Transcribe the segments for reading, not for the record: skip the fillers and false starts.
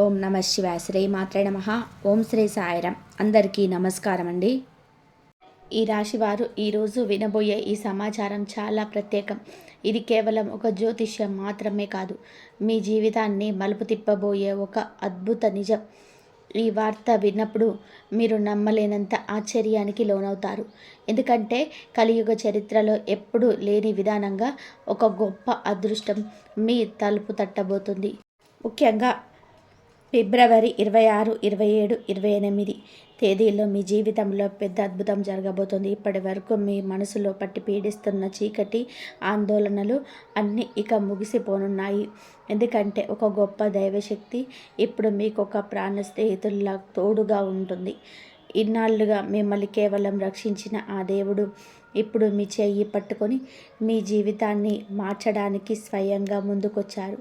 ఓం నమ శివాయ. శ్రీ మాత్రే నమః. ఓం శ్రీ సాయిరాం. అందరికీ నమస్కారం అండి. ఈ రాశివారు ఈరోజు వినబోయే ఈ సమాచారం చాలా ప్రత్యేకం. ఇది కేవలం ఒక జ్యోతిష్యం మాత్రమే కాదు, మీ జీవితాన్ని మలుపు తిప్పబోయే ఒక అద్భుత నిజం. ఈ వార్త విన్నప్పుడు మీరు నమ్మలేనంత ఆశ్చర్యానికి లోనవుతారు. ఎందుకంటే కలియుగ చరిత్రలో ఎప్పుడూ లేని విధానంగా ఒక గొప్ప అదృష్టం మీ తలుపు తట్టబోతుంది. ముఖ్యంగా ఫిబ్రవరి 26, 27, 28 తేదీల్లో మీ జీవితంలో పెద్ద అద్భుతం జరగబోతుంది. ఇప్పటి వరకు మీ మనసులో పట్టి పీడిస్తున్న చీకటి ఆందోళనలు అన్నీ ఇక ముగిసిపోనున్నాయి. ఎందుకంటే ఒక గొప్ప దైవశక్తి ఇప్పుడు మీకు ఒక ప్రాణ స్నేహితుల్లా తోడుగా ఉంటుంది. ఇన్నాళ్ళుగా మిమ్మల్ని కేవలం రక్షించిన ఆ దేవుడు ఇప్పుడు మీ చెయ్యి పట్టుకొని మీ జీవితాన్ని మార్చడానికి స్వయంగా ముందుకొచ్చారు.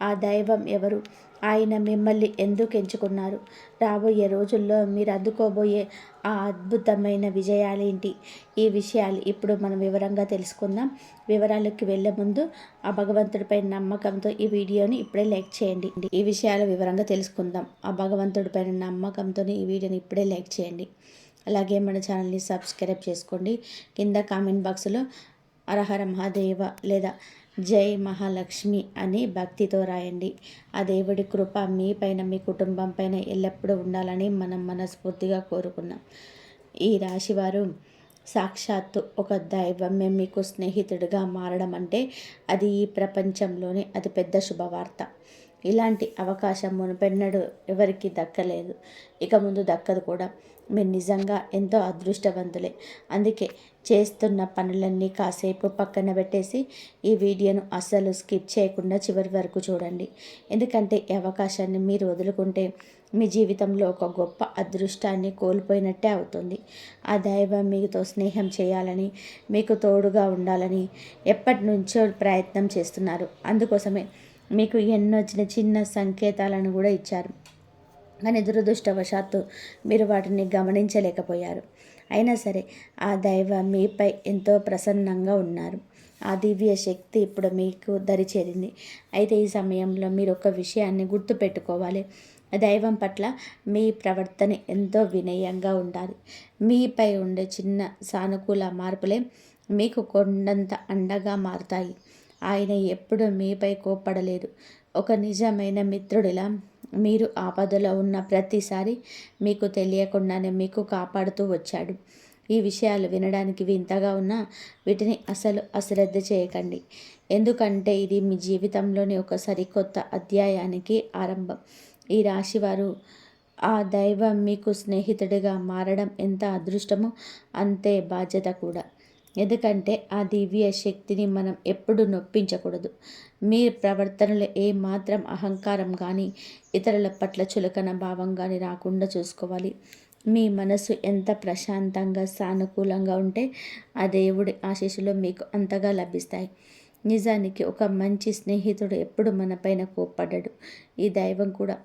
ఆ దైవం ఎవరు? ఆయన మిమ్మల్ని ఎందుకు ఎంచుకున్నారు? రాబోయే రోజుల్లో మీరు అందుకోబోయే ఆ అద్భుతమైన విజయాలేంటి? ఈ విషయాలు ఇప్పుడు మనం వివరంగా తెలుసుకుందాం. వివరాలకు వెళ్ళే ముందు ఆ భగవంతుడిపై నమ్మకంతో ఈ వీడియోని ఇప్పుడే లైక్ చేయండి. ఈ విషయాలు వివరంగా తెలుసుకుందాం. ఆ భగవంతుడిపై నమ్మకంతో ఈ వీడియోని ఇప్పుడే లైక్ చేయండి. అలాగే మన ఛానల్ని సబ్స్క్రైబ్ చేసుకోండి. కింద కామెంట్ బాక్స్లో హరహర మహాదేవ లేదా జై మహాలక్ష్మి అని భక్తితో రాయండి. ఆ దేవుడి కృప మీ పైన, మీ కుటుంబం పైన ఎల్లప్పుడూ ఉండాలని మనం మనస్ఫూర్తిగా కోరుకున్నాం. ఈ రాశివారు సాక్షాత్తు ఒక దైవమే మీకు స్నేహితుడిగా మారడం అంటే అది ఈ ప్రపంచంలోనే అతిపెద్ద శుభవార్త. ఇలాంటి అవకాశం మునుపెన్నడూ ఎవరికి దక్కలేదు, ఇక ముందు దక్కదు కూడా. మీరు నిజంగా ఎంతో అదృష్టవంతులే. అందుకే చేస్తున్న పనులన్నీ కాసేపు పక్కన పెట్టేసి ఈ వీడియోను అస్సలు స్కిప్ చేయకుండా చివరి వరకు చూడండి. ఎందుకంటే ఈ అవకాశాన్ని మీరు వదులుకుంటే మీ జీవితంలో ఒక గొప్ప అదృష్టాన్ని కోల్పోయినట్టే అవుతుంది. ఆ దైవం మీతో స్నేహం చేయాలని, మీకు తోడుగా ఉండాలని ఎప్పటి నుంచో ప్రయత్నం చేస్తున్నారు. అందుకోసమే మీకు ఎన్నో చిన్న చిన్న సంకేతాలను కూడా ఇచ్చారు. కానీ దురదృష్టవశాత్తు మీరు వాటిని గమనించలేకపోయారు. అయినా సరే ఆ దైవం మీపై ఎంతో ప్రసన్నంగా ఉన్నారు. ఆ దివ్య శక్తి ఇప్పుడు మీకు దరిచేరింది. అయితే ఈ సమయంలో మీరు ఒక విషయాన్ని గుర్తుపెట్టుకోవాలి. దైవం పట్ల మీ ప్రవర్తన ఎంతో వినయంగా ఉండాలి. మీపై ఉండే చిన్న సానుకూల మార్పులే మీకు కొండంత అండగా మారుతాయి. ఆయన ఎప్పుడూ మీపై కోప్పడలేదు. ఒక నిజమైన మిత్రుడిలా మీరు ఆపదలో ఉన్న ప్రతిసారి మీకు తెలియకుండానే మీకు కాపాడుతూ వచ్చాడు. ఈ విషయాలు వినడానికి వింతగా ఉన్నా వీటిని అసలు అశ్రద్ధ చేయకండి. ఎందుకంటే ఇది మీ జీవితంలోని ఒక సరికొత్త అధ్యాయానికి ఆరంభం. ఈ రాశివారు ఆ దైవం మీకు స్నేహితుడిగా మారడం ఎంత అదృష్టమో అంతే బాధ్యత కూడా. ఎందుకంటే ఆ దివ్య శక్తిని మనం ఎప్పుడు నొప్పించకూడదు. మీ ప్రవర్తనలో ఏమాత్రం అహంకారం కానీ, ఇతరుల పట్ల చులకన భావం కానీ రాకుండా చూసుకోవాలి. మీ మనసు ఎంత ప్రశాంతంగా, సానుకూలంగా ఉంటే ఆ దేవుడి ఆశీస్సులు మీకు అంతగా లభిస్తాయి. నిజానికి ఒక మంచి స్నేహితుడు ఎప్పుడు మనపైన కోప్పడ్డాడు. ఈ దైవం కూడా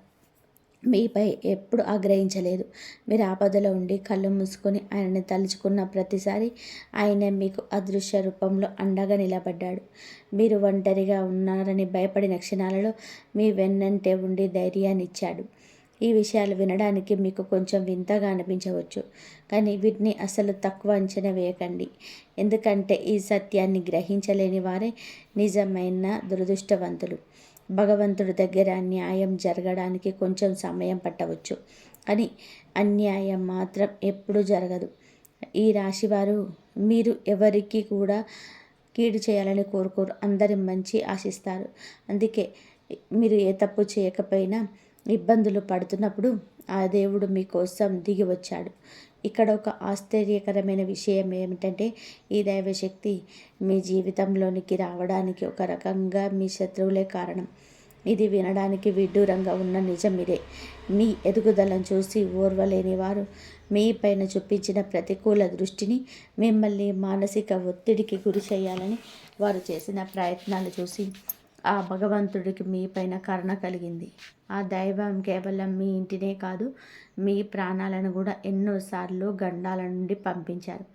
మీపై ఎప్పుడు ఆగ్రహించలేదు. మీరు ఆపదలో ఉండి కళ్ళు మూసుకొని ఆయనని తలుచుకున్న ప్రతిసారి ఆయన మీకు అదృశ్య రూపంలో అండగా నిలబడ్డాడు. మీరు ఒంటరిగా ఉన్నారని భయపడిన క్షణాలలో మీ వెన్నంటే ఉండి ధైర్యాన్ని ఇచ్చాడు. ఈ విషయాలు వినడానికి మీకు కొంచెం వింతగా అనిపించవచ్చు, కానీ వీటిని అసలు తక్కువ అంచనా వేయకండి. ఎందుకంటే ఈ సత్యాన్ని గ్రహించలేని వారే నిజమైన దురదృష్టవంతులు. భగవంతుడి దగ్గర న్యాయం జరగడానికి కొంచెం సమయం పట్టవచ్చు, కానీ అన్యాయం మాత్రం ఎప్పుడూ జరగదు. ఈ రాశివారు మీరు ఎవరికి కూడా కీడు చేయాలని కోరుకోరు, అందరి మంచి ఆశిస్తారు. అందుకే మీరు ఏ తప్పు చేయకపోయినా ఇబ్బందులు పడుతున్నప్పుడు ఆ దేవుడు మీకోసం దిగి వచ్చాడు. ఇక్కడ ఒక ఆశ్చర్యకరమైన విషయం ఏమిటంటే ఈ దైవశక్తి మీ జీవితంలోనికి రావడానికి ఒక రకంగా మీ శత్రువులే కారణం. ఇది వినడానికి విడ్డూరంగా ఉన్న నిజం ఇదే. మీ ఎదుగుదలను చూసి ఓర్వలేని వారు మీ పైన చూపించిన ప్రతికూల దృష్టిని, మిమ్మల్ని మానసిక ఒత్తిడికి గురి చేయాలని వారు చేసిన ప్రయత్నాలు చూసి ఆ భగవంతుడికి మీ పైన కరుణ కలిగింది. ఆ దైవం కేవలం మీ ఇంటినే కాదు, మీ ప్రాణాలను కూడా ఎన్నోసార్లు గండాల నుండి పంపించారు.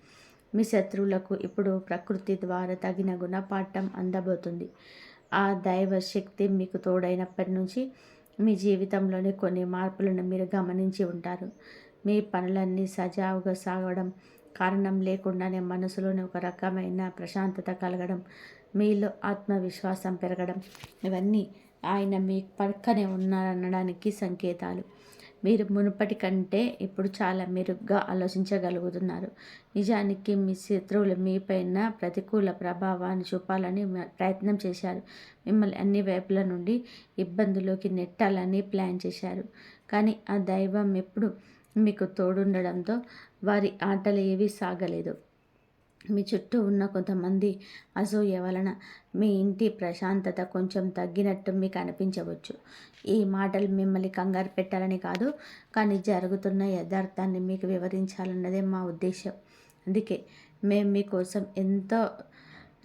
మీ శత్రువులకు ఇప్పుడు ప్రకృతి ద్వారా తగిన గుణపాఠం అందబోతుంది. ఆ దైవ శక్తి మీకు తోడైనప్పటి నుంచి మీ జీవితంలోని కొన్ని మార్పులను మీరు గమనించి ఉంటారు. మీ పనులన్నీ సజావుగా సాగడం, కారణం లేకుండానే మనసులోని ఒక రకమైన ప్రశాంతత కలగడం, మీలో ఆత్మవిశ్వాసం పెరగడం, ఇవన్నీ ఆయన మీ పక్కనే ఉన్నారనడానికి సంకేతాలు. మీరు మునుపటి కంటే ఇప్పుడు చాలా మెరుగ్గా ఆలోచించగలుగుతున్నారు. నిజానికి మీ శత్రువులు మీపైన ప్రతికూల ప్రభావాన్ని చూపాలని ప్రయత్నం చేశారు. మిమ్మల్ని అన్ని వైపుల నుండి ఇబ్బందులోకి నెట్టాలని ప్లాన్ చేశారు. కానీ ఆ దైవం ఎప్పుడు మీకు తోడుండడంతో వారి ఆటలు ఏవీ సాగలేదు. మీ చుట్టూ ఉన్న కొంతమంది అసూయ వలన మీ ఇంటి ప్రశాంతత కొంచెం తగ్గినట్టు మీకు అనిపించవచ్చు. ఈ మాటలు మిమ్మల్ని కంగారు పెట్టాలని కాదు, కానీ జరుగుతున్న యథార్థాన్ని మీకు వివరించాలన్నదే మా ఉద్దేశం. అందుకే మేము మీకోసం ఎంతో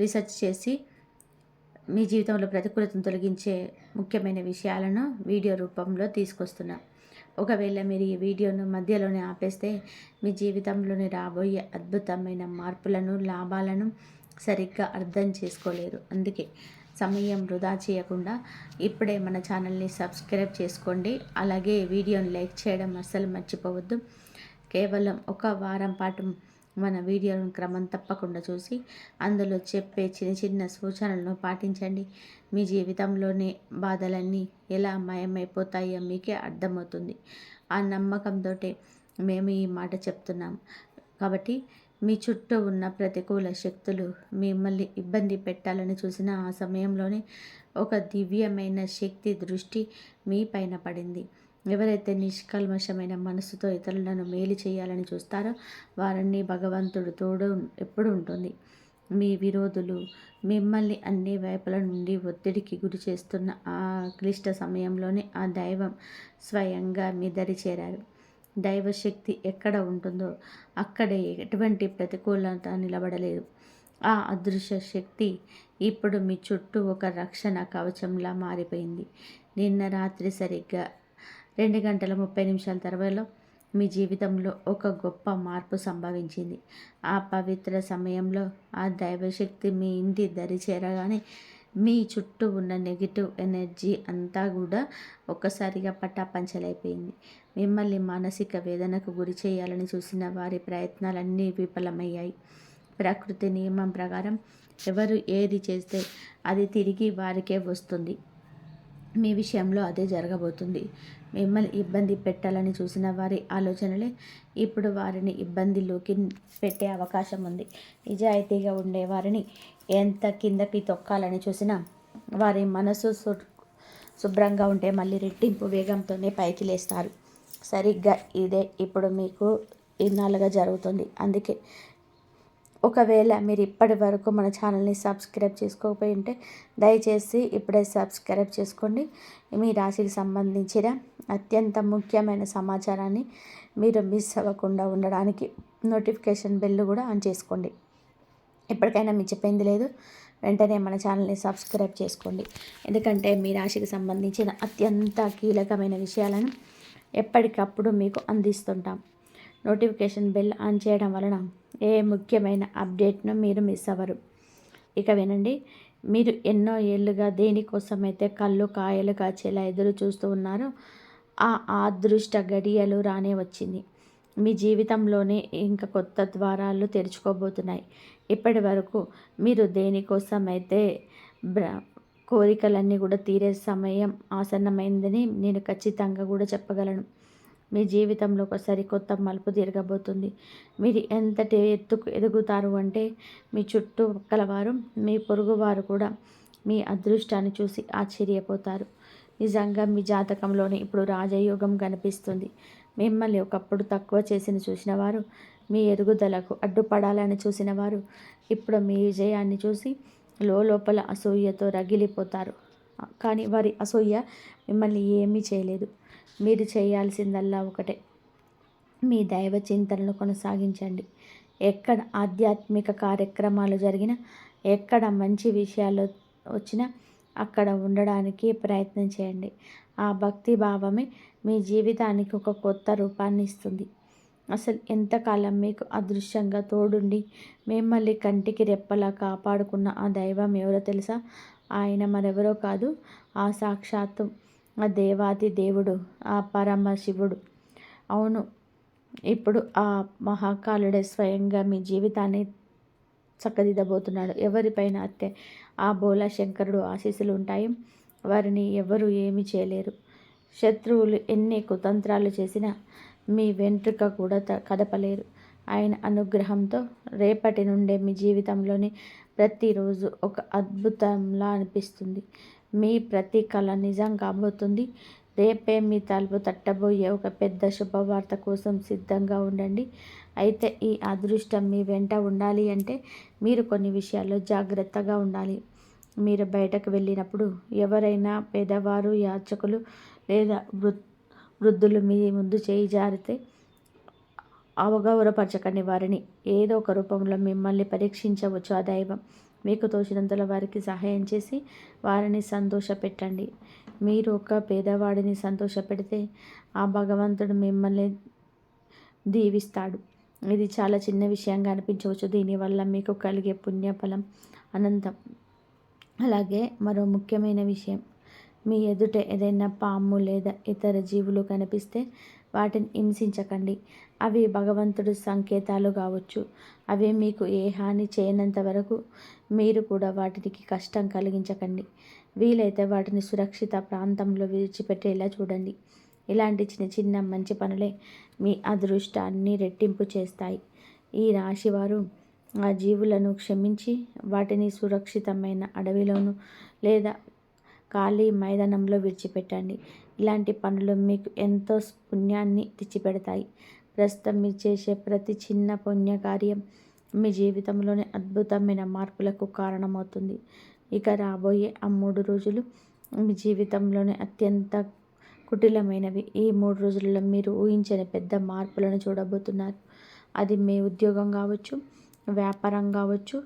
రీసెర్చ్ చేసి మీ జీవితంలో ప్రతికూలతను తొలగించే ముఖ్యమైన విషయాలను వీడియో రూపంలో తీసుకొస్తున్నాం. ఒకవేళ మీరు ఈ వీడియోను మధ్యలోనే ఆపేస్తే మీ జీవితంలోని రాబోయే అద్భుతమైన మార్పులను, లాభాలను సరిగ్గా అర్థం చేసుకోలేరు. అందుకే సమయం వృధా చేయకుండా ఇప్పుడే మన ఛానల్ని సబ్స్క్రైబ్ చేసుకోండి. అలాగే వీడియోని లైక్ చేయడం అస్సలు మర్చిపోవద్దు. కేవలం ఒక వారం పాటు మన వీడియోలను క్రమం తప్పకుండా చూసి అందులో చెప్పే చిన్న చిన్న సూచనలను పాటించండి. మీ జీవితంలోని బాధలన్నీ ఎలా మాయమైపోతాయో మీకే అర్థమవుతుంది. ఆ నమ్మకంతో మేము ఈ మాట చెప్తున్నాం. కాబట్టి మీ చుట్టూ ఉన్న ప్రతికూల శక్తులు మిమ్మల్ని ఇబ్బంది పెట్టాలని చూసిన ఆ సమయంలోనే ఒక దివ్యమైన శక్తి దృష్టి మీ పైన పడింది. ఎవరైతే నిష్కల్మషమైన మనసుతో ఇతరులను మేలు చేయాలని చూస్తారో వారిని భగవంతుడు తోడు ఎప్పుడు ఉంటుంది. మీ విరోధులు మిమ్మల్ని అన్ని వైపుల నుండి ఒత్తిడికి గురి చేస్తున్న ఆ క్లిష్ట సమయంలోనే ఆ దైవం స్వయంగా మీ దరి చేరారు. దైవశక్తి ఎక్కడ ఉంటుందో అక్కడే ఎటువంటి ప్రతికూలత నిలబడలేదు. ఆ అదృశ్య శక్తి ఇప్పుడు మీ చుట్టూ ఒక రక్షణ కవచంలా మారిపోయింది. నిన్న రాత్రి సరిగ్గా 2 గంటల 30 నిమిషాల తర్వాత మీ జీవితంలో ఒక గొప్ప మార్పు సంభవించింది. ఆ పవిత్ర సమయంలో ఆ దైవశక్తి మీ ఇంటి దరి చేరగానే మీ చుట్టూ ఉన్న నెగిటివ్ ఎనర్జీ అంతా కూడా ఒక్కసారిగా పటాపంచలైపోయింది. మిమ్మల్ని మానసిక వేదనకు గురి చేయాలని చూసిన వారి ప్రయత్నాలన్నీ విఫలమయ్యాయి. ప్రకృతి నియమం ప్రకారం ఎవరు ఏది చేస్తే అది తిరిగి వారికే వస్తుంది. మీ విషయంలో అదే జరగబోతుంది. మిమ్మల్ని ఇబ్బంది పెట్టాలని చూసిన వారి ఆలోచనలే ఇప్పుడు వారిని ఇబ్బందిలోకి పెట్టే అవకాశం ఉంది. నిజాయితీగా ఉండే వారిని ఎంత కిందకి తొక్కాలని చూసినా వారి మనసు శుభ్రంగా ఉంటే మళ్ళీ రెట్టింపు వేగంతోనే పైకి లేస్తారు. సరిగ్గా ఇదే ఇప్పుడు మీకు ఇన్నాళ్ళుగా జరుగుతుంది. అందుకే ఒకవేళ మీరు ఇప్పటి వరకు మన ఛానల్ని సబ్స్క్రైబ్ చేసుకోకపోయి ఉంటే దయచేసి ఇప్పుడే సబ్స్క్రైబ్ చేసుకోండి. మీ రాశికి సంబంధించిన అత్యంత ముఖ్యమైన సమాచారాన్ని మీరు మిస్ అవ్వకుండా ఉండడానికి నోటిఫికేషన్ బెల్ కూడా ఆన్ చేసుకోండి. ఎప్పటికైనా మీకు చెప్పింది లేదు, వెంటనే మన ఛానల్ని సబ్స్క్రైబ్ చేసుకోండి. ఎందుకంటే మీ రాశికి సంబంధించిన అత్యంత కీలకమైన విషయాలను ఎప్పటికప్పుడు మీకు అందిస్తుంటాం. నోటిఫికేషన్ బెల్ ఆన్ చేయడం వలన ఏ ముఖ్యమైన అప్డేట్ను మీరు మిస్ అవ్వరు. ఇక వినండి, మీరు ఎన్నో ఏళ్ళుగా దేనికోసమైతే కళ్ళు కాయలు కాచేలా ఎదురు చూస్తూ ఉన్నారో ఆ అదృష్ట గడియలు రానే వచ్చింది. మీ జీవితంలోనే ఇంకా కొత్త ద్వారాలు తెరుచుకోబోతున్నాయి. ఇప్పటి వరకు మీరు దేనికోసమైతే కోరికలన్నీ కూడా తీరే సమయం ఆసన్నమైందని నేను ఖచ్చితంగా కూడా చెప్పగలను. మీ జీవితంలో ఒకసారి కొత్త మలుపు తిరగబోతుంది. మీరు ఎంతటి ఎత్తుకు ఎదుగుతారు అంటే మీ చుట్టూ కలవారు, మీ పొరుగువారు కూడా మీ అదృష్టాన్ని చూసి ఆశ్చర్యపోతారు. నిజంగా మీ జాతకంలోనే ఇప్పుడు రాజయోగం కనిపిస్తుంది. మిమ్మల్ని ఒకప్పుడు తక్కువ చేసిన చూసిన వారు, మీ ఎదుగుదలకు అడ్డుపడాలని చూసిన వారు ఇప్పుడు మీ విజయాన్ని చూసి లోపల అసూయతో రగిలిపోతారు. కానీ వారి అసూయ మిమ్మల్ని ఏమీ చేయలేదు. మీరు చేయాల్సిందల్లా ఒకటే, మీ దైవ చింతనను కొనసాగించండి. ఎక్కడ ఆధ్యాత్మిక కార్యక్రమాలు జరిగినా, ఎక్కడ మంచి విషయాలు వచ్చినా అక్కడ ఉండడానికి ప్రయత్నం చేయండి. ఆ భక్తి భావమే మీ జీవితానికి ఒక కొత్త రూపాన్ని ఇస్తుంది. అసలు ఎంతకాలం మీకు అదృశ్యంగా తోడుండి మిమ్మల్ని కంటికి రెప్పలా కాపాడుకున్న ఆ దైవం ఎవరో తెలుసా? ఆయన మరెవరో కాదు, ఆ సాక్షాత్తు ఆ దేవాది దేవుడు, ఆ పరమశివుడు. అవును, ఇప్పుడు ఆ మహాకాలుడే స్వయంగా మీ జీవితాన్ని చక్కదిద్దబోతున్నాడు. ఎవరిపైన అయితే ఆ బోలా శంకరుడు ఆశీస్సులు ఉంటాయి, వారిని ఎవరు ఏమి చేయలేరు. శత్రువులు ఎన్ని కుతంత్రాలు చేసినా మీ వెంట్రుక కూడా కదపలేరు. ఆయన అనుగ్రహంతో రేపటి నుండే మీ జీవితంలోని ప్రతిరోజు ఒక అద్భుతంలా అనిపిస్తుంది. మీ ప్రతి కళ నిజం కాబోతుంది. రేపే మీ తలుపు తట్టబోయే ఒక పెద్ద శుభవార్త కోసం సిద్ధంగా ఉండండి. అయితే ఈ అదృష్టం మీ వెంట ఉండాలి అంటే మీరు కొన్ని విషయాల్లో జాగ్రత్తగా ఉండాలి. మీరు బయటకు వెళ్ళినప్పుడు ఎవరైనా పేదవారు, యాచకులు లేదా వృద్ధులు మీ ముందు చేయి జారితే అవగౌరవపరచకండి. వారిని ఏదో ఒక రూపంలో మిమ్మల్ని పరీక్షించవచ్చు ఆ దైవం. మీకు తోచినంతలో వారికి సహాయం చేసి వారిని సంతోషపెట్టండి. మీరు ఒక పేదవాడిని సంతోషపెడితే ఆ భగవంతుడు మిమ్మల్ని దీవిస్తాడు. ఇది చాలా చిన్న విషయంగా అనిపించవచ్చు, దీనివల్ల మీకు కలిగే పుణ్యఫలం అనంతం. అలాగే మరో ముఖ్యమైన విషయం, మీ ఎదుట ఏదైనా పాము లేదా ఇతర జీవులు కనిపిస్తే వాటిని హింసించకండి. అవి భగవంతుడి సంకేతాలు కావచ్చు. అవి మీకు ఏ హాని చేయనంత వరకు మీరు కూడా వాటికి కష్టం కలిగించకండి. వీలైతే వాటిని సురక్షిత ప్రాంతంలో విడిచిపెట్టేలా చూడండి. ఇలాంటి చిన్న చిన్న మంచి పనులే మీ అదృష్టాన్ని రెట్టింపు చేస్తాయి. ఈ రాశివారు ఆ జీవులను క్షమించి వాటిని సురక్షితమైన అడవిలోను లేదా ఖాళీ మైదానంలో విడిచిపెట్టండి. ఇలాంటి పనులు మీకు ఎంతో పుణ్యాన్ని తెచ్చిపెడతాయి. ప్రస్తుతం మీరు చేసే ప్రతి చిన్న పుణ్యకార్యం మీ జీవితంలోని అద్భుతమైన మార్పులకు కారణమవుతుంది. ఇక రాబోయే ఆ 3 రోజులు మీ జీవితంలోనే అత్యంత కుటిలమైనవి. ఈ 3 రోజులలో మీరు ఊహించని పెద్ద మార్పులను చూడబోతున్నారు. అది మీ ఉద్యోగం కావచ్చు, వ్యాపారం కావచ్చు,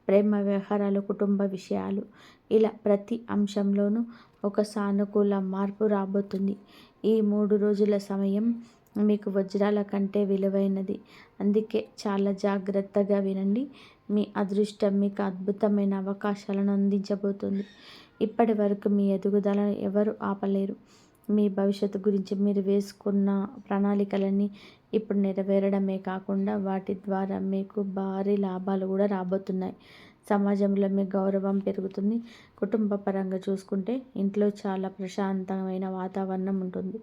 ప్రేమ వ్యవహారాలు, కుటుంబ విషయాలు, ఇలా ప్రతి అంశంలోనూ ఒక సానుకూల మార్పు రాబోతుంది. ఈ 3 రోజుల సమయం మీకు వజ్రాల కంటే విలువైనది. అందుకే చాలా జాగ్రత్తగా వినండి. మీ అదృష్టం మీకు అద్భుతమైన అవకాశాలను అందించబోతుంది. ఇప్పటి వరకు మీ ఎదుగుదలను ఎవరు ఆపలేరు. మీ భవిష్యత్తు గురించి మీరు వేసుకున్న ప్రణాళికలన్నీ ఇప్పుడు నెరవేరడమే కాకుండా వాటి ద్వారా మీకు భారీ లాభాలు కూడా రాబోతున్నాయి. సమాజంలో మీ గౌరవం పెరుగుతుంది. కుటుంబ పరంగా చూసుకుంటే ఇంట్లో చాలా ప్రశాంతమైన వాతావరణం ఉంటుంది.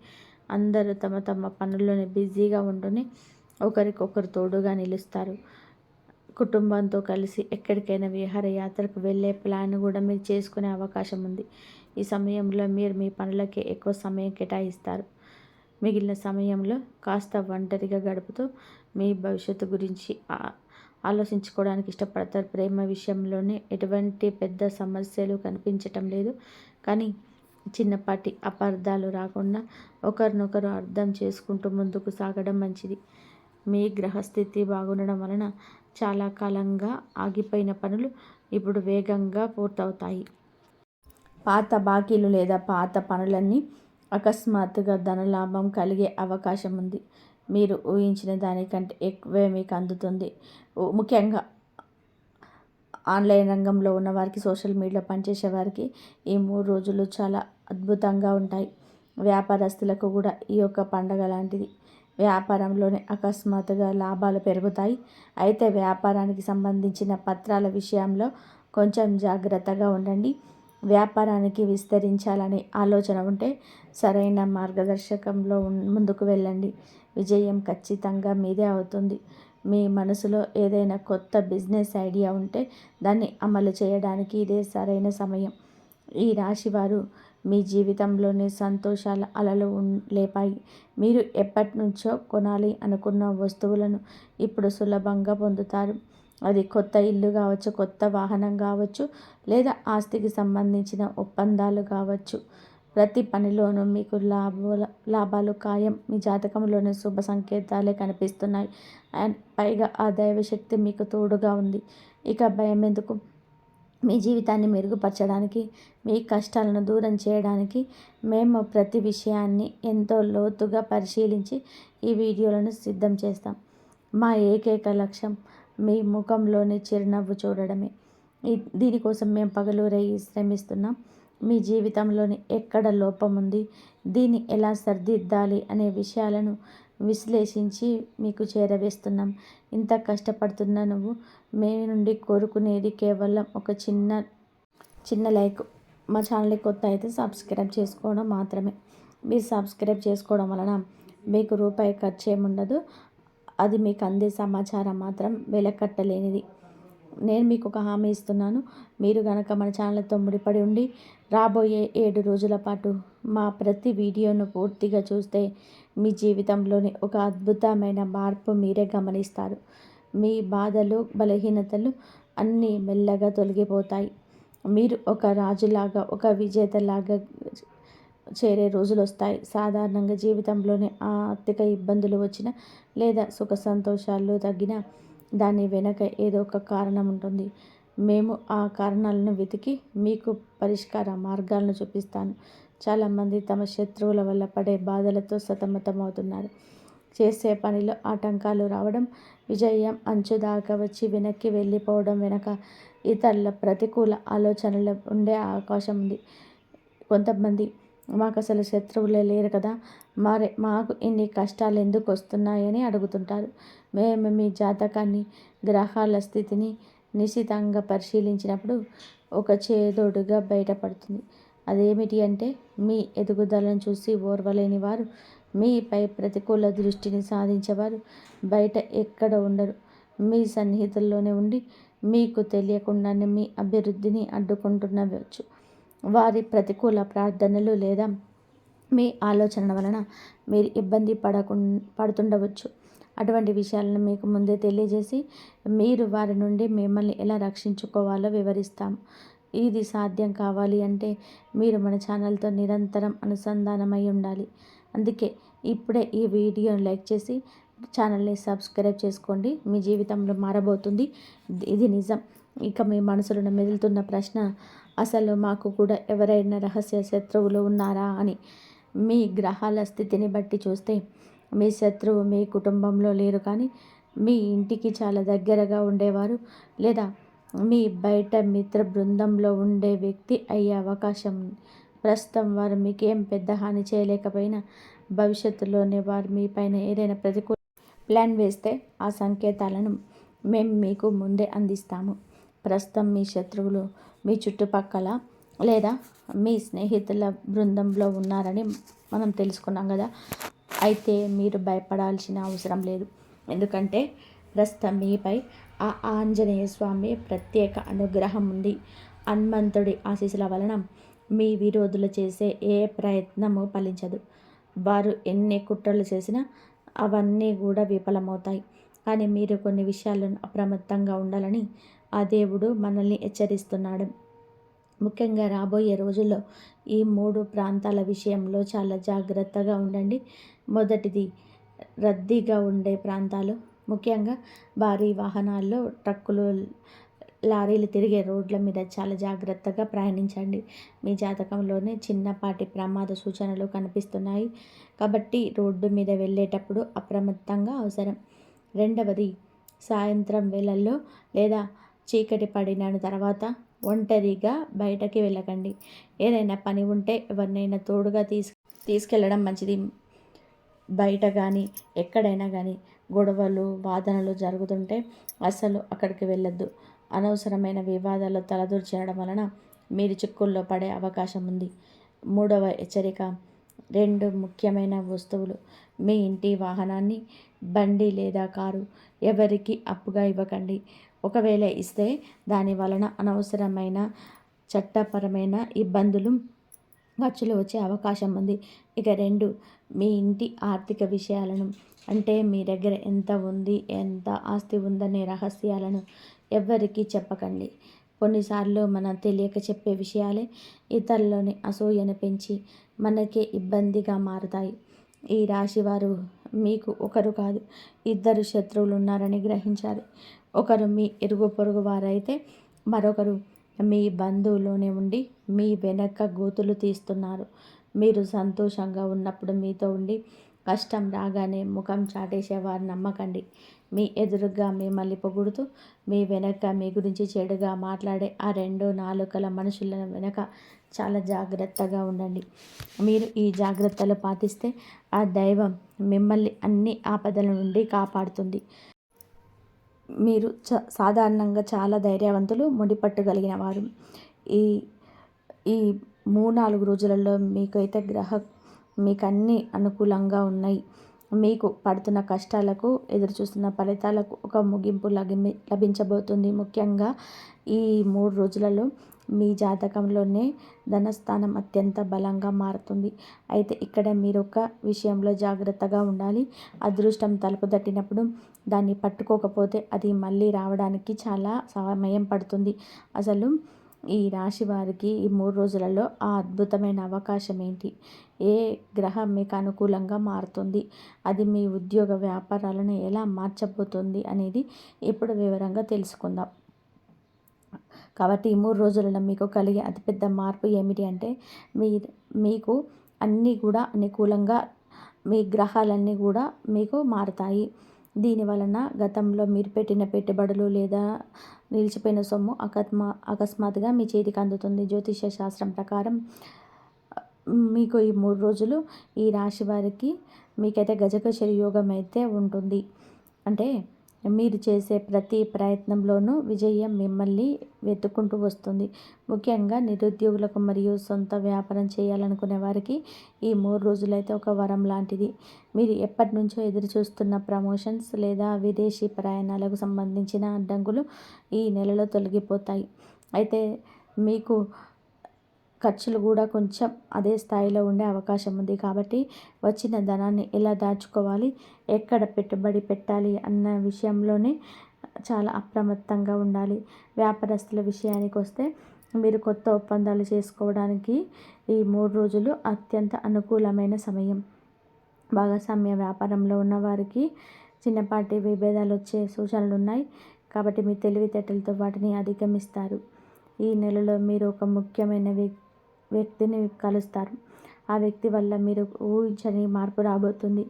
అందరూ తమ తమ పనుల్లోనే బిజీగా ఉంటూనే ఒకరికొకరు తోడుగా నిలుస్తారు. కుటుంబంతో కలిసి ఎక్కడికైనా విహారయాత్రకు వెళ్ళే ప్లాన్ కూడా మీరు చేసుకునే అవకాశం ఉంది. ఈ సమయంలో మీరు మీ పనులకే ఎక్కువ సమయం కేటాయిస్తారు. మిగిలిన సమయంలో కాస్త ఒంటరిగా గడుపుతూ మీ భవిష్యత్తు గురించి ఆలోచించుకోవడానికి ఇష్టపడతారు. ప్రేమ విషయంలోనే ఎటువంటి పెద్ద సమస్యలు కనిపించటం లేదు, కానీ చిన్నపాటి అపార్థాలు రాకుండా ఒకరినొకరు అర్థం చేసుకుంటూ ముందుకు సాగడం మంచిది. మీ గ్రహస్థితి బాగుండడం వలన చాలా కాలంగా ఆగిపోయిన పనులు ఇప్పుడు వేగంగా పూర్తవుతాయి. పాత బాకీలు లేదా పాత పనులన్నీ అకస్మాత్తుగా ధనలాభం కలిగే అవకాశం ఉంది. మీరు ఊహించిన దానికంటే ఎక్కువే మీకు అందుతుంది. ముఖ్యంగా ఆన్లైన్ రంగంలో ఉన్నవారికి, సోషల్ మీడియాలో పనిచేసే వారికి ఈ 3 రోజులు చాలా అద్భుతంగా ఉంటాయి. వ్యాపారస్తులకు కూడా ఈ యొక్క పండగ లాంటిది. వ్యాపారంలోనే అకస్మాత్తుగా లాభాలు పెరుగుతాయి. అయితే వ్యాపారానికి సంబంధించిన పత్రాల విషయంలో కొంచెం జాగ్రత్తగా ఉండండి. వ్యాపారానికి విస్తరించాలనే ఆలోచన ఉంటే సరైన మార్గదర్శకంలో ముందుకు వెళ్ళండి. విజయం ఖచ్చితంగా మీదే అవుతుంది. మీ మనసులో ఏదైనా కొత్త బిజినెస్ ఐడియా ఉంటే దాన్ని అమలు చేయడానికి ఇదే సరైన సమయం. ఈ రాశివారు మీ జీవితంలోని సంతోషాల అలలు లేపాయి. మీరు ఎప్పటి నుంచో కొనాలి అనుకున్న వస్తువులను ఇప్పుడు సులభంగా పొందుతారు. అది కొత్త ఇల్లు కావచ్చు, కొత్త వాహనం కావచ్చు, లేదా ఆస్తికి సంబంధించిన ఒప్పందాలు కావచ్చు. ప్రతి పనిలోనూ మీకు లాభాలు ఖాయం. మీ జాతకంలోని శుభ సంకేతాలే కనిపిస్తున్నాయి. అండ్ పైగా ఆ దైవశక్తి మీకు తోడుగా ఉంది. ఇక భయం ఎందుకు? మీ జీవితాన్ని మెరుగుపరచడానికి, మీ కష్టాలను దూరం చేయడానికి మేము ప్రతి విషయాన్ని ఎంతో లోతుగా పరిశీలించి ఈ వీడియోలను సిద్ధం చేస్తాం. మా ఏకైక లక్ష్యం మీ ముఖంలోని చిరునవ్వు చూడడమే. దీనికోసం మేము పగలు రేయి శ్రమిస్తున్నాం. మీ జీవితంలోని ఎక్కడ లోపం ఉంది, దీన్ని ఎలా సరిదిద్దాలి అనే విషయాలను విశ్లేషించి మీకు చేరవేస్తున్నాం. ఇంత కష్టపడుతున్న నువ్వు మీ నుండి కోరుకునేది కేవలం ఒక చిన్న చిన్న లైక్. మా ఛానల్ని కొత్త అయితే సబ్స్క్రైబ్ చేసుకోవడం మాత్రమే. మీరు సబ్స్క్రైబ్ చేసుకోవడం వలన మీకు రూపాయి ఖర్చు ఏముండదు. అది మీకు అందే సమాచారం మాత్రం వెలకట్టలేనిది. నేను మీకు ఒక హామీ ఇస్తున్నాను. మీరు గనక మన ఛానల్తో ముడిపడి ఉండి రాబోయే 7 రోజుల పాటు మా ప్రతి వీడియోను పూర్తిగా చూస్తే మీ జీవితంలోని ఒక అద్భుతమైన మార్పు మీరే గమనిస్తారు. మీ బాధలు, బలహీనతలు అన్నీ మెల్లగా తొలగిపోతాయి. మీరు ఒక రాజులాగా, ఒక విజేతలాగా చేరే రోజులు వస్తాయి. సాధారణంగా జీవితంలోనే ఆర్థిక ఇబ్బందులు వచ్చిన లేదా సుఖ సంతోషాలు తగ్గిన దాని వెనక ఏదో ఒక కారణం ఉంటుంది. మేము ఆ కారణాలను వెతికి మీకు పరిష్కార మార్గాలను చూపిస్తాను. చాలామంది తమ శత్రువుల వల్ల పడే బాధలతో సతమతమవుతున్నారు. చేసే పనిలో ఆటంకాలు రావడం, విజయం అంచు దాకా వచ్చి వెనక్కి వెళ్ళిపోవడం వెనక ఇతరుల ప్రతికూల ఆలోచనలు ఉండే అవకాశం ఉంది. కొంతమంది మాకు అసలు శత్రువులే లేరు కదా, మరి మాకు ఇన్ని కష్టాలు ఎందుకు వస్తున్నాయని అడుగుతుంటారు. మేము మీ జాతకాన్ని, గ్రహాల స్థితిని నిశితంగా పరిశీలించినప్పుడు ఒక చేదోడుగా బయటపడుతుంది. అదేమిటి అంటే, మీ ఎదుగుదలను చూసి ఓర్వలేని వారు, మీపై ప్రతికూల దృష్టిని సాధించేవారు బయట ఎక్కడ ఉండరు. మీ సన్నిహితుల్లోనే ఉండి మీకు తెలియకుండానే మీ అభివృద్ధిని అడ్డుకుంటున్నవచ్చు. వారి ప్రతికూల ప్రార్థనలు లేదా మీ ఆలోచనల వలన మీరు ఇబ్బంది పడుతుండవచ్చు. అటువంటి విషయాలను మీకు ముందే తెలియజేసి మీరు వారి నుండి మిమ్మల్ని ఎలా రక్షించుకోవాలో వివరిస్తాము. ఇది సాధ్యం కావాలి అంటే మీరు మన ఛానల్తో నిరంతరం అనుసంధానమై ఉండాలి. అందుకే ఇప్పుడే ఈ వీడియోని లైక్ చేసి ఛానల్ని సబ్స్క్రైబ్ చేసుకోండి. మీ జీవితంలో మారబోతుంది. ఇది నిజం. ఇక మీ మనసులో మెదులుతున్న ప్రశ్న, అసలు మాకు కూడా ఎవరైనా రహస్య శత్రువులు ఉన్నారా అని. మీ గ్రహాల స్థితిని బట్టి చూస్తే మీ శత్రువు మీ కుటుంబంలో లేరు, కానీ మీ ఇంటికి చాలా దగ్గరగా ఉండేవారు లేదా మీ బయట మిత్ర బృందంలో ఉండే వ్యక్తి అయ్యే అవకాశం ఉంది. ప్రస్తుతం వారు మీకేం పెద్ద హాని చేయలేకపోయినా భవిష్యత్తులోనే వారు మీ పైన ఏదైనా ప్రతికూల ప్లాన్ వేస్తే ఆ సంకేతాలను మేము మీకు ముందే అందిస్తాము. ప్రస్తుతం మీ శత్రువులు మీ చుట్టుపక్కల లేదా మీ స్నేహితుల బృందంలో ఉన్నారని మనం తెలుసుకున్నాం కదా. అయితే మీరు భయపడాల్సిన అవసరం లేదు. ఎందుకంటే ప్రస్తుతం మీపై ఆ ఆంజనేయ స్వామి ప్రత్యేక అనుగ్రహం ఉంది. హనుమంతుడి ఆశీస్సుల వలన మీ విరోధులు చేసే ఏ ప్రయత్నము ఫలించదు. వారు ఎన్ని కుట్రలు చేసినా అవన్నీ కూడా విఫలమవుతాయి. కానీ మీరు కొన్ని విషయాలను అప్రమత్తంగా ఉండాలని ఆ దేవుడు మనల్ని హెచ్చరిస్తున్నాడు. ముఖ్యంగా రాబోయే రోజుల్లో ఈ 3 ప్రాంతాల విషయంలో చాలా జాగ్రత్తగా ఉండండి. మొదటిది, రద్దీగా ఉండే ప్రాంతాలు. ముఖ్యంగా భారీ వాహనాల్లో, ట్రక్కులు, లారీలు తిరిగే రోడ్ల మీద చాలా జాగ్రత్తగా ప్రయాణించండి. మీ జాతకంలోనే చిన్నపాటి ప్రమాద సూచనలు కనిపిస్తున్నాయి కాబట్టి రోడ్డు మీద వెళ్ళేటప్పుడు అప్రమత్తంగా అవసరం. రెండవది, సాయంత్రం వేళల్లో లేదా చీకటి పడిన తర్వాత ఒంటరిగా బయటకి వెళ్ళకండి. ఏదైనా పని ఉంటే ఎవరినైనా తోడుగా తీసుకెళ్ళడం మంచిది. బయట కానీ ఎక్కడైనా కానీ గొడవలు, వాదనలు జరుగుతుంటే అసలు అక్కడికి వెళ్ళొద్దు. అనవసరమైన వివాదాలు తలదూర్చడం వలన మీరు చిక్కుల్లో పడే అవకాశం ఉంది. మూడవ హెచ్చరిక, 2 ముఖ్యమైన వస్తువులు, మీ ఇంటి వాహనాన్ని, బండి లేదా కారు ఎవరికి అప్పుగా ఇవ్వకండి. ఒకవేళ ఇస్తే దాని వలన అనవసరమైన చట్టపరమైన ఇబ్బందులు, ఖర్చులు వచ్చే అవకాశం ఉంది. ఇక 2, మీ ఇంటి ఆర్థిక విషయాలను, అంటే మీ దగ్గర ఎంత ఉంది, ఎంత ఆస్తి ఉందనే రహస్యాలను ఎవ్వరికీ చెప్పకండి. కొన్నిసార్లు మనం తెలియక చెప్పే విషయాలే ఇతరులని అసూయను పెంచి మనకే ఇబ్బందిగా మారుతాయి. ఈ రాశివారు మీకు ఒకరు కాదు, 2 శత్రువులు ఉన్నారని గ్రహించాలి. ఒకరు మీ ఇరుగు పొరుగు వారైతే మరొకరు మీ బంధువులోనే ఉండి మీ వెనక గోతులు తీస్తున్నారు. మీరు సంతోషంగా ఉన్నప్పుడు మీతో ఉండి కష్టం రాగానే ముఖం చాటేసేవారు నమ్మకండి. మీ ఎదురుగా మిమ్మల్ని పొగుడుతూ మీ వెనక మీ గురించి చెడుగా మాట్లాడే ఆ 2 నాలుకల మనుషుల వెనక చాలా జాగ్రత్తగా ఉండండి. మీరు ఈ జాగ్రత్తలు పాటిస్తే ఆ దైవం మిమ్మల్ని అన్ని ఆపదల నుండి కాపాడుతుంది. మీరు సాధారణంగా చాలా ధైర్యవంతులు, ముడిపట్టుగలిగిన వారు. ఈ ఈ 3-4 రోజులలో మీకైతే మీకన్నీ అనుకూలంగా ఉన్నాయి. మీకు పడుతున్న కష్టాలకు, ఎదురుచూస్తున్న ఫలితాలకు ఒక ముగింపు లభించబోతుంది. ముఖ్యంగా ఈ 3 రోజులలో మీ జాతకంలోనే ధనస్థానం అత్యంత బలంగా మారుతుంది. అయితే ఇక్కడ మీరు ఒక విషయంలో జాగ్రత్తగా ఉండాలి. అదృష్టం తలుపు తట్టినప్పుడు దాన్ని పట్టుకోకపోతే అది మళ్ళీ రావడానికి చాలా సమయం పడుతుంది. అసలు ఈ రాశి వారికి ఈ 3 రోజులలో ఆ అద్భుతమైన అవకాశం ఏంటి? ఏ గ్రహం మీకు అనుకూలంగా మారుతుంది? అది మీ ఉద్యోగ వ్యాపారాలను ఎలా మార్చబోతుంది అనేది ఇప్పుడు వివరంగా తెలుసుకుందాం. కాబట్టి ఈ 3 రోజులలో మీకు కలిగే అతిపెద్ద మార్పు ఏమిటి అంటే మీకు అన్నీ కూడా అనుకూలంగా మీ గ్రహాలన్నీ కూడా మీకు మారుతాయి. దీనివలన గతంలో మీరు పెట్టిన పెట్టుబడులు లేదా నిలిచిపోయిన సొమ్ము అకస్మాత్తుగా మీ చేతికి అందుతుంది. జ్యోతిష శాస్త్రం ప్రకారం మీకు ఈ 3 రోజులు ఈ రాశి వారికి మీకైతే గజకేసరి యోగం అయితే ఉంటుంది. అంటే మీరు చేసే ప్రతి ప్రయత్నంలోనూ విజయం మిమ్మల్ని వెతుక్కుంటూ వస్తుంది. ముఖ్యంగా నిరుద్యోగులకు మరియు సొంత వ్యాపారం చేయాలనుకునే వారికి ఈ 3 రోజులైతే ఒక వరం లాంటిది. మీరు ఎప్పటి నుంచో ఎదురు చూస్తున్న ప్రమోషన్స్ లేదా విదేశీ ప్రయాణాలకు సంబంధించిన అడ్డంకులు ఈ నెలలో తొలగిపోతాయి. అయితే మీకు ఖర్చులు కూడా కొంచెం అదే స్థాయిలో ఉండే అవకాశం ఉంది. కాబట్టి వచ్చిన ధనాన్ని ఎలా దాచుకోవాలి, ఎక్కడ పెట్టుబడి పెట్టాలి అన్న విషయంలోనే చాలా అప్రమత్తంగా ఉండాలి. వ్యాపారస్తుల విషయానికి వస్తే మీరు కొత్త ఒప్పందాలు చేసుకోవడానికి ఈ 3 రోజులు అత్యంత అనుకూలమైన సమయం. భాగస్వామ్య వ్యాపారంలో ఉన్నవారికి చిన్నపాటి విభేదాలు వచ్చే సూచనలు ఉన్నాయి. కాబట్టి మీ తెలివితేటలతో వాటిని అధిగమిస్తారు. ఈ నెలలో మీరు ఒక ముఖ్యమైన వ్యక్తిని కలుస్తారు. ఆ వ్యక్తి వల్ల మీరు ఊహించని మార్పు రాబోతుంది.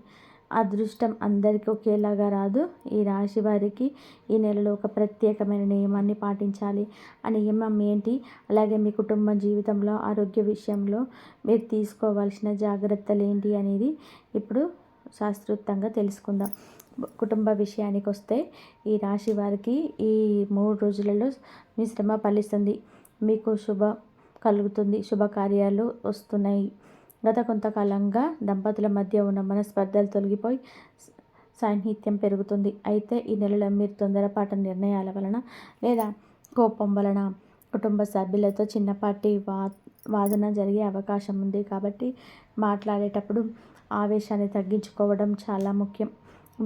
అదృష్టం అందరికీ ఒకేలాగా రాదు. ఈ రాశి వారికి ఈ నెలలో ఒక ప్రత్యేకమైన నియమాన్ని పాటించాలి. ఆ నియమం ఏంటి? అలాగే మీ కుటుంబ జీవితంలో ఆరోగ్య విషయంలో మీరు తీసుకోవాల్సిన జాగ్రత్తలు ఏంటి అనేది ఇప్పుడు శాస్త్రోక్తంగా తెలుసుకుందాం. కుటుంబ విషయానికి వస్తే ఈ రాశి వారికి ఈ 3 రోజులలో మీ శ్రమ ఫలిస్తుంది. మీకు కలుగుతుంది, శుభకార్యాలు వస్తున్నాయి. గత కొంతకాలంగా దంపతుల మధ్య ఉన్న మనస్పర్ధలు తొలగిపోయి సాన్నిహిత్యం పెరుగుతుంది. అయితే ఈ నెలలో మీరు తొందరపాటు నిర్ణయాల వలన లేదా కోపం వలన కుటుంబ సభ్యులతో చిన్నపాటి వాదన జరిగే అవకాశం ఉంది. కాబట్టి మాట్లాడేటప్పుడు ఆవేశాన్ని తగ్గించుకోవడం చాలా ముఖ్యం.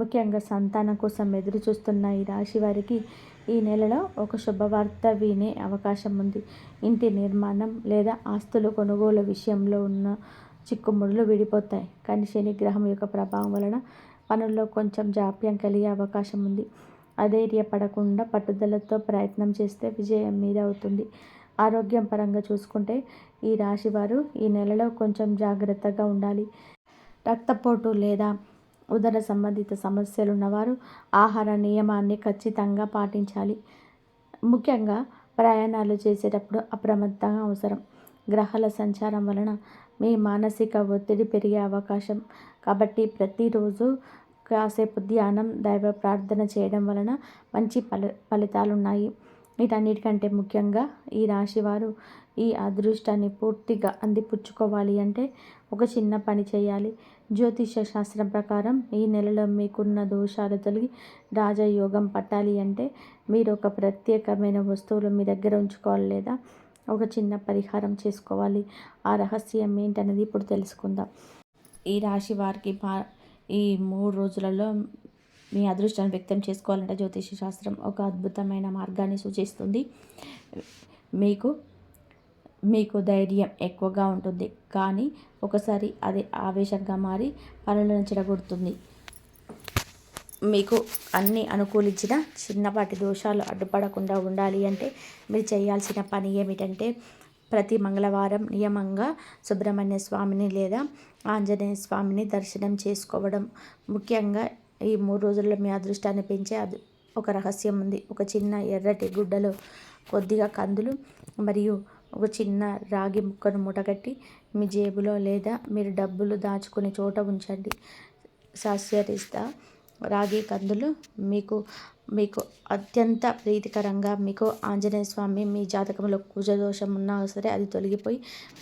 ముఖ్యంగా సంతానం కోసం ఎదురు చూస్తున్న ఈ రాశి వారికి ఈ నెలలో ఒక శుభవార్త వినే అవకాశం ఉంది. ఇంటి నిర్మాణం లేదా ఆస్తుల కొనుగోలు విషయంలో ఉన్న చిక్కుముడులు విడిపోతాయి. కానీ శని గ్రహం యొక్క ప్రభావం వలన పనుల్లో కొంచెం జాప్యం కలిగే అవకాశం ఉంది. అధైర్యపడకుండా పట్టుదలతో ప్రయత్నం చేస్తే విజయం మీద అవుతుంది. ఆరోగ్యం పరంగా చూసుకుంటే ఈ రాశి వారు ఈ నెలలో కొంచెం జాగ్రత్తగా ఉండాలి. రక్తపోటు లేదా ఉదర సంబంధిత సమస్యలు ఉన్నవారు ఆహార నియమాన్ని ఖచ్చితంగా పాటించాలి. ముఖ్యంగా ప్రయాణాలు చేసేటప్పుడు అప్రమత్తంగా అవసరం. గ్రహాల సంచారం వలన మీ మానసిక ఒత్తిడి పెరిగే అవకాశం. కాబట్టి ప్రతిరోజు కాసేపు ధ్యానం, దైవ ప్రార్థన చేయడం వలన మంచి ఫలితాలున్నాయి. వీటన్నిటికంటే ముఖ్యంగా ఈ రాశివారు ఈ అదృష్టాన్ని పూర్తిగా అందిపుచ్చుకోవాలి అంటే ఒక చిన్న పని చేయాలి. జ్యోతిష శాస్త్రం ప్రకారం ఈ నెలలో మీకున్న దోషాలు తొలగి రాజయోగం పట్టాలి అంటే మీరు ఒక ప్రత్యేకమైన వస్తువులు మీ దగ్గర ఉంచుకోవాలి లేదా ఒక చిన్న పరిహారం చేసుకోవాలి. ఆ రహస్యం ఏంటనేది ఇప్పుడు తెలుసుకుందాం. ఈ రాశి వారికి ఈ 3 రోజులలో మీ అదృష్టాన్ని వ్యక్తం చేసుకోవాలంటే జ్యోతిష శాస్త్రం ఒక అద్భుతమైన మార్గాన్ని సూచిస్తుంది. మీకు ధైర్యం ఎక్కువగా ఉంటుంది, కానీ ఒకసారి అది ఆవేశంగా మారి పనులను చెడగొడుతుంది. మీకు అన్నీ అనుకూలించిన చిన్నపాటి దోషాలు అడ్డుపడకుండా ఉండాలి అంటే మీరు చేయాల్సిన పని ఏమిటంటే ప్రతి మంగళవారం నియమంగా సుబ్రహ్మణ్య స్వామిని లేదా ఆంజనేయ స్వామిని దర్శనం చేసుకోవడం. ముఖ్యంగా ఈ 3 రోజుల్లో మీ అదృష్టాన్ని పెంచే ఒక రహస్యం ఉంది. ఒక చిన్న ఎర్రటి గుడ్డలో కొద్దిగా కందులు మరియు ఒక చిన్న రాగి ముక్కను మూటగట్టి మీ జేబులో లేదా మీరు డబ్బులు దాచుకునే చోట ఉంచండి. శాస్త్రరీత్యా రాగి కందులు మీకు మీకు అత్యంత ప్రీతికరంగా, మీకు ఆంజనేయ స్వామి మీ జాతకంలో కుజదోషం ఉన్నా సరే అది తొలగిపోయి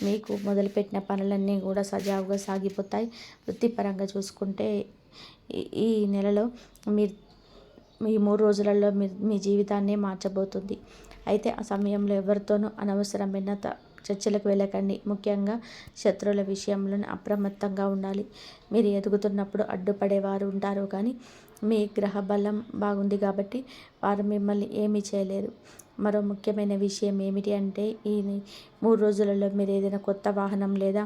మీకు మొదలుపెట్టిన పనులన్నీ కూడా సజావుగా సాగిపోతాయి. వృత్తిపరంగా చూసుకుంటే ఈ నెలలో మీరు ఈ 3 రోజులలో మీ జీవితాన్ని మార్చబోతుంది. అయితే ఆ సమయంలో ఎవరితోనూ అనవసరమైన చర్చలకు వెళ్ళకండి. ముఖ్యంగా శత్రువుల విషయంలో అప్రమత్తంగా ఉండాలి. మీరు ఎదుగుతున్నప్పుడు అడ్డుపడేవారు ఉంటారు, కానీ మీ గ్రహ బలం బాగుంది కాబట్టి వారు మిమ్మల్ని ఏమీ చేయలేరు. మరో ముఖ్యమైన విషయం ఏమిటి అంటే, ఈ 3 రోజులలో మీరు ఏదైనా కొత్త వాహనం లేదా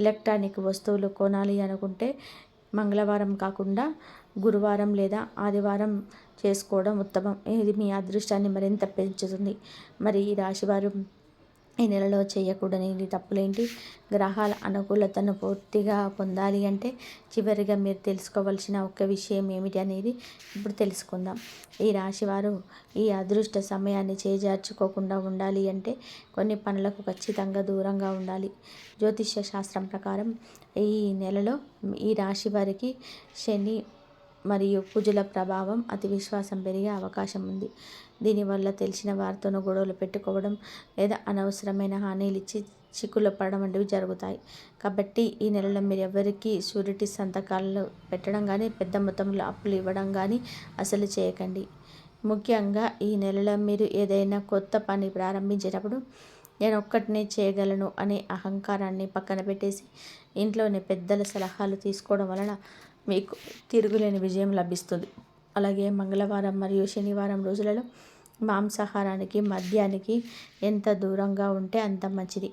ఎలక్ట్రానిక్ వస్తువులు కొనాలి అనుకుంటే మంగళవారం కాకుండా గురువారం లేదా ఆదివారం చేసుకోవడం ఉత్తమం. ఇది మీ అదృష్టాన్ని మరింత పెంచుతుంది. మరి ఈ రాశివారు ఈ నెలలో చేయకూడని తప్పులేంటి? గ్రహాల అనుకూలతను పూర్తిగా పొందాలి అంటే చివరిగా మీరు తెలుసుకోవాల్సిన ఒక్క విషయం ఏమిటి అనేది ఇప్పుడు తెలుసుకుందాం. ఈ రాశివారు ఈ అదృష్ట సమయాన్ని చేజార్చుకోకుండా ఉండాలి అంటే కొన్ని పనులకు ఖచ్చితంగా దూరంగా ఉండాలి. జ్యోతిష్య శాస్త్రం ప్రకారం ఈ నెలలో ఈ రాశి వారికి శని మరియు కుజుల ప్రభావం, అతి విశ్వాసం పెరిగే అవకాశం ఉంది. దీనివల్ల తెలిసిన వారితోనూ గొడవలు పెట్టుకోవడం లేదా అనవసరమైన హామీలు ఇచ్చి చిక్కులు పడడం వంటివి జరుగుతాయి. కాబట్టి ఈ నెలలో మీరు ఎవరికి షూరిటీ సంతకాలు పెట్టడం కానీ, పెద్ద మొత్తంలో అప్పులు ఇవ్వడం కానీ అసలు చేయకండి. ముఖ్యంగా ఈ నెలలో మీరు ఏదైనా కొత్త పని ప్రారంభించేటప్పుడు నేను ఒక్కటినే చేయగలను అనే అహంకారాన్ని పక్కన పెట్టేసి ఇంట్లోని పెద్దల సలహాలు తీసుకోవడం వలన మీకు తిరుగులేని విజయం లభిస్తుంది. అలాగే మంగళవారం మరియు శనివారం రోజులలో మాంసాహారానికి, మద్యానికి ఎంత దూరంగా ఉంటే అంత మంచిది.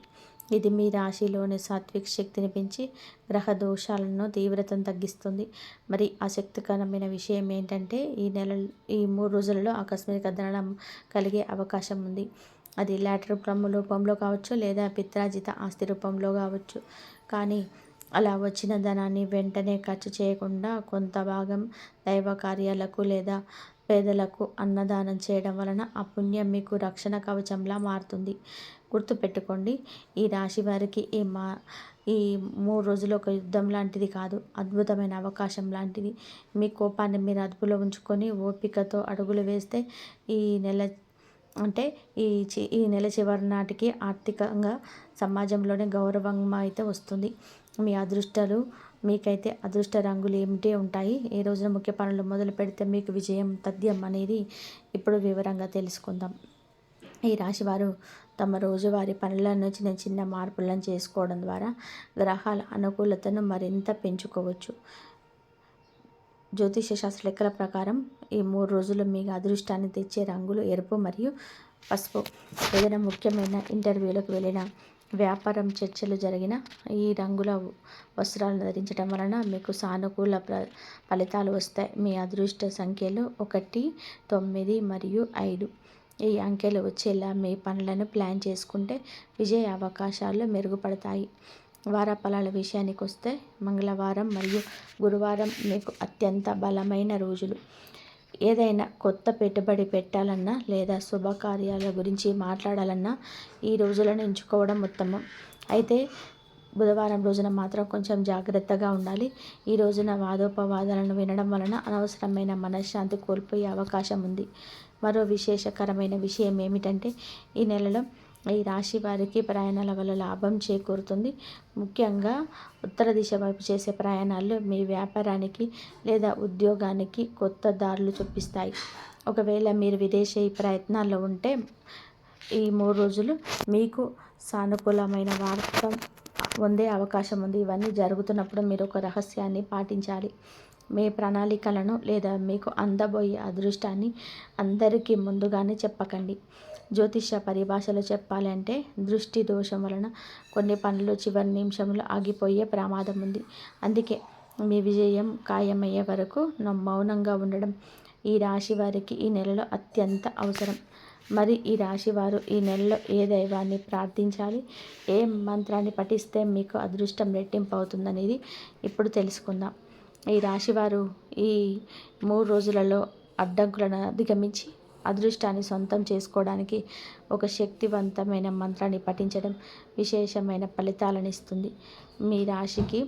ఇది మీ రాశిలోని సాత్విక శక్తిని పెంచి గ్రహ దోషాలను తీవ్రతను తగ్గిస్తుంది. మరి ఆసక్తికరమైన విషయం ఏంటంటే ఈ 3 రోజులలో ఆకస్మిక ధనం కలిగే అవకాశం ఉంది. అది లాటరీ రూపంలో కావచ్చు లేదా పిత్రాజిత ఆస్తి రూపంలో కావచ్చు. కానీ అలా వచ్చిన ధనాన్ని వెంటనే ఖర్చు చేయకుండా కొంత భాగం దైవ కార్యాలకు లేదా పేదలకు అన్నదానం చేయడం వలన ఆ పుణ్యం మీకు రక్షణ కవచంలా మారుతుంది. గుర్తుపెట్టుకోండి, ఈ రాశి వారికి ఈ 3 రోజులు ఒక యుద్ధం లాంటిది కాదు, అద్భుతమైన అవకాశం లాంటిది. మీ కోపాన్ని మీరు అదుపులో ఉంచుకొని ఓపికతో అడుగులు వేస్తే ఈ నెల అంటే ఈ నెల చివరి నాటికి ఆర్థికంగా సమాజంలోనే గౌరవం అయితే వస్తుంది. మీ అదృష్టాలు మీకైతే అదృష్ట రంగులు ఏమిటి ఉంటాయి? ఏ రోజున ముఖ్య పనులు మొదలు పెడితే మీకు విజయం తథ్యం అనేది ఇప్పుడు వివరంగా తెలుసుకుందాం. ఈ రాశివారు తమ రోజువారీ పనులను చిన్న చిన్న మార్పులను చేసుకోవడం ద్వారా గ్రహాల అనుకూలతను మరింత పెంచుకోవచ్చు. జ్యోతిష శాస్త్ర లెక్కల ప్రకారం ఈ 3 రోజులు మీకు అదృష్టాన్ని తెచ్చే రంగులు ఎరుపు మరియు పసుపు. ఏదైనా ముఖ్యమైన ఇంటర్వ్యూలకు వెళ్ళిన, వ్యాపారం చర్చలు జరిగిన ఈ రంగుల వస్త్రాలను ధరించడం వలన మీకు సానుకూల ఫలితాలు వస్తాయి. మీ అదృష్ట సంఖ్యలు 1, 9 మరియు 5. ఈ అంకెలు వచ్చేలా మీ పనులను ప్లాన్ చేసుకుంటే విజయ అవకాశాలు మెరుగుపడతాయి. వారఫలాల విషయానికి వస్తే మంగళవారం మరియు గురువారం మీకు అత్యంత బలమైన రోజులు. ఏదైనా కొత్త పెట్టుబడి పెట్టాలన్నా లేదా శుభకార్యాల గురించి మాట్లాడాలన్నా ఈ రోజులను ఎంచుకోవడం ఉత్తమం. అయితే బుధవారం రోజున మాత్రం కొంచెం జాగ్రత్తగా ఉండాలి. ఈ రోజున వాదోపవాదాలను వినడం వలన అనవసరమైన మనశ్శాంతి కోల్పోయే అవకాశం ఉంది. మరో విశేషకరమైన విషయం ఏమిటంటే ఈ నెలలో ఈ రాశి వారికి ప్రయాణాల వల్ల లాభం చేకూరుతుంది. ముఖ్యంగా ఉత్తర దిశ వైపు చేసే ప్రయాణాలు మీ వ్యాపారానికి లేదా ఉద్యోగానికి కొత్త దారులు చూపిస్తాయి. ఒకవేళ మీరు విదేశీ ప్రయత్నాల్లో ఉంటే ఈ 3 రోజులు మీకు సానుకూలమైన వార్త పొందే అవకాశం ఉంది. ఇవన్నీ జరుగుతున్నప్పుడు మీరు ఒక రహస్యాన్ని పాటించాలి. మీ ప్రణాళికలను లేదా మీకు అందబోయే అదృష్టాన్ని అందరికీ ముందుగానే చెప్పకండి. జ్యోతిష పరిభాషలో చెప్పాలంటే దృష్టి దోషం వలన కొన్ని పనులు చివరి నిమిషంలో ఆగిపోయే ప్రమాదం ఉంది. అందుకే మీ విజయం ఖాయమయ్యే వరకు మౌనంగా ఉండడం ఈ రాశి వారికి ఈ నెలలో అత్యంత అవసరం. మరి ఈ రాశివారు ఈ నెలలో ఏ దైవాన్ని ప్రార్థించాలి, ఏ మంత్రాన్ని పఠిస్తే మీకు అదృష్టం రెట్టింపు అవుతుందనేది ఇప్పుడు తెలుసుకుందాం. ఈ రాశివారు ఈ 3 రోజులలో అడ్డంకులను అధిగమించి అదృష్టాన్ని సొంతం చేసుకోవడానికి ఒక శక్తివంతమైన మంత్రాన్ని పఠించడం విశేషమైన ఫలితాలను ఇస్తుంది. మీ రాశికి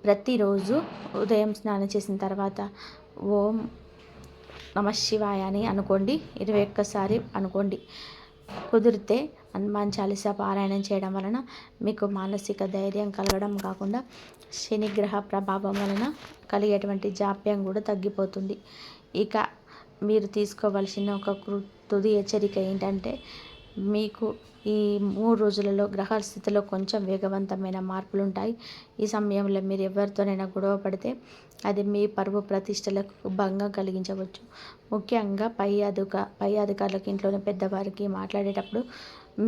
ప్రతిరోజు ఉదయం స్నానం చేసిన తర్వాత ఓం నమఃశివాయ అని అనుకోండి. 21 సారి అనుకోండి. కుదిరితే హనుమాన్ చాలీసా పారాయణం చేయడం వలన మీకు మానసిక ధైర్యం కలగడం కాకుండా శనిగ్రహ ప్రభావం వలన కలిగేటువంటి జాప్యం కూడా తగ్గిపోతుంది. ఇక మీరు తీసుకోవలసిన ఒక తుది హెచ్చరిక ఏంటంటే, మీకు ఈ 3 రోజులలో గ్రహాల స్థితిలో కొంచెం వేగవంతమైన మార్పులు ఉంటాయి. ఈ సమయంలో మీరు ఎవరితోనైనా గొడవ పడితే అది మీ పరువు ప్రతిష్టలకు భంగం కలిగించవచ్చు. ముఖ్యంగా పై అధికారులకు, ఇంట్లోని పెద్దవారికి మాట్లాడేటప్పుడు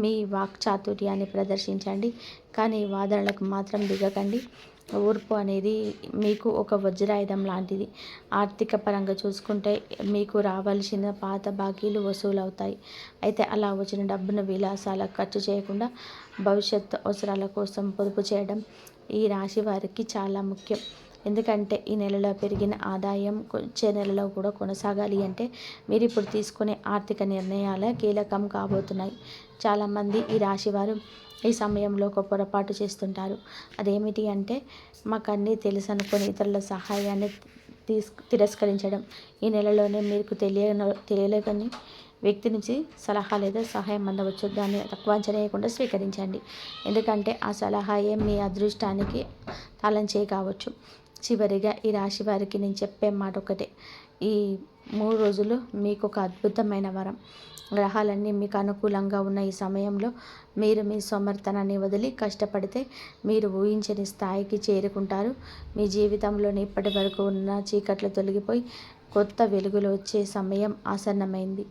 మీ వాక్చాతుర్యాన్ని ప్రదర్శించండి, కానీ వాదనలకు మాత్రం దిగకండి. ఓర్పు అనేది మీకు ఒక వజ్రాయుధం లాంటిది. ఆర్థిక పరంగా చూసుకుంటే మీకు రావాల్సిన పాత బాకీలు వసూలవుతాయి. అయితే అలా వచ్చిన డబ్బును విలాసాలకు ఖర్చు చేయకుండా భవిష్యత్తు అవసరాల కోసం పొదుపు చేయడం ఈ రాశి వారికి చాలా ముఖ్యం. ఎందుకంటే ఈ నెలలో పెరిగిన ఆదాయం వచ్చే నెలలో కూడా కొనసాగాలి అంటే మీరు ఇప్పుడు తీసుకునే ఆర్థిక నిర్ణయాలే కీలకం కాబోతున్నాయి. చాలామంది ఈ రాశివారు ఈ సమయంలో ఒక పొరపాటు చేస్తుంటారు. అదేమిటి అంటే, మాకు అన్నీ తెలుసు అనుకుని ఇతరుల సహాయాన్ని తిరస్కరించడం. ఈ నెలలోనే మీకు తెలియలేని వ్యక్తి నుంచి సలహా లేదా సహాయం అందవచ్చు. దాన్ని తక్కువ అంచనా వేయకుండా స్వీకరించండి. ఎందుకంటే ఆ సలహాయే మీ అదృష్టానికి తాళం చేయి కావచ్చు. చివరిగా ఈ రాశి వారికి నేను చెప్పే మాట ఒకటే, ఈ 3 రోజులు మీకు ఒక అద్భుతమైన వరం. గ్రహాలన్నీ మీకు అనుకూలంగా ఉన్న ఈ సమయంలో మీరు మీ సమర్థనాన్ని వదిలి కష్టపడితే మీరు ఊహించని స్థాయికి చేరుకుంటారు. మీ జీవితంలోని ఇప్పటి వరకు ఉన్న చీకట్లు తొలగిపోయి కొత్త వెలుగులు వచ్చే సమయం ఆసన్నమైంది.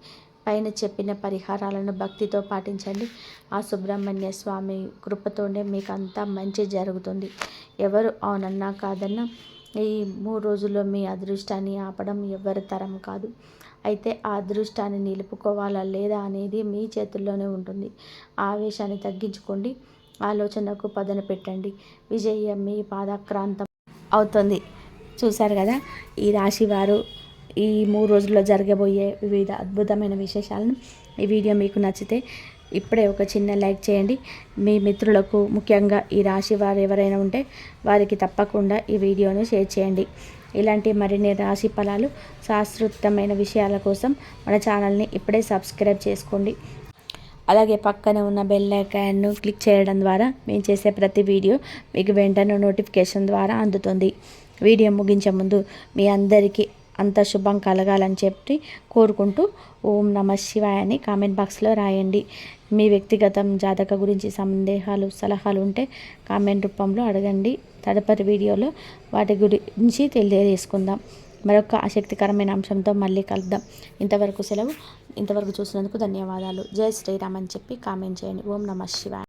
పైన చెప్పిన పరిహారాలను భక్తితో పాటించండి. ఆ సుబ్రహ్మణ్య స్వామి కృపతోనే మీకు అంతా మంచి జరుగుతుంది. ఎవరు అవునన్నా కాదన్నా ఈ 3 రోజుల్లో మీ అదృష్టాన్ని ఆపడం ఎవరి తరం కాదు. అయితే ఆ అదృష్టాన్ని నిలుపుకోవాలా లేదా అనేది మీ చేతుల్లోనే ఉంటుంది. ఆవేశాన్ని తగ్గించుకోండి, ఆలోచనకు పదును పెట్టండి. విజయం మీ పాదక్రాంతం అవుతుంది. చూశారు కదా, ఈ రాశి వారు ఈ 3 రోజుల్లో జరగబోయే వివిధ అద్భుతమైన విశేషాలను. ఈ వీడియో మీకు నచ్చితే ఇప్పుడే ఒక చిన్న లైక్ చేయండి. మీ మిత్రులకు, ముఖ్యంగా ఈ రాశి వారు ఎవరైనా ఉంటే వారికి తప్పకుండా ఈ వీడియోను షేర్ చేయండి. ఇలాంటి మరిన్ని రాశి ఫలాలు, శాస్త్రోక్తమైన విషయాల కోసం మన ఛానల్ని ఇప్పుడే సబ్స్క్రైబ్ చేసుకోండి. అలాగే పక్కన ఉన్న బెల్ ఐకాన్ను క్లిక్ చేయడం ద్వారా మేము చేసే ప్రతి వీడియో మీకు వెంటనే నోటిఫికేషన్ ద్వారా అందుతుంది. వీడియో ముగించే ముందు మీ అందరికీ అంత శుభం కలగాలని చెప్పి కోరుకుంటూ ఓం నమఃశివాయ అని కామెంట్ బాక్స్లో రాయండి. మీ వ్యక్తిగతం జాతక గురించి సందేహాలు, సలహాలు ఉంటే కామెంట్ రూపంలో అడగండి. తదుపరి వీడియోలో వాటి గురించి తెలియజేసుకుందాం. మరొక ఆసక్తికరమైన అంశంతో మళ్ళీ కలుద్దాం. ఇంతవరకు సెలవు. ఇంతవరకు చూసినందుకు ధన్యవాదాలు. జై శ్రీరామ్ అని చెప్పి కామెంట్ చేయండి. ఓం నమఃశివాయ.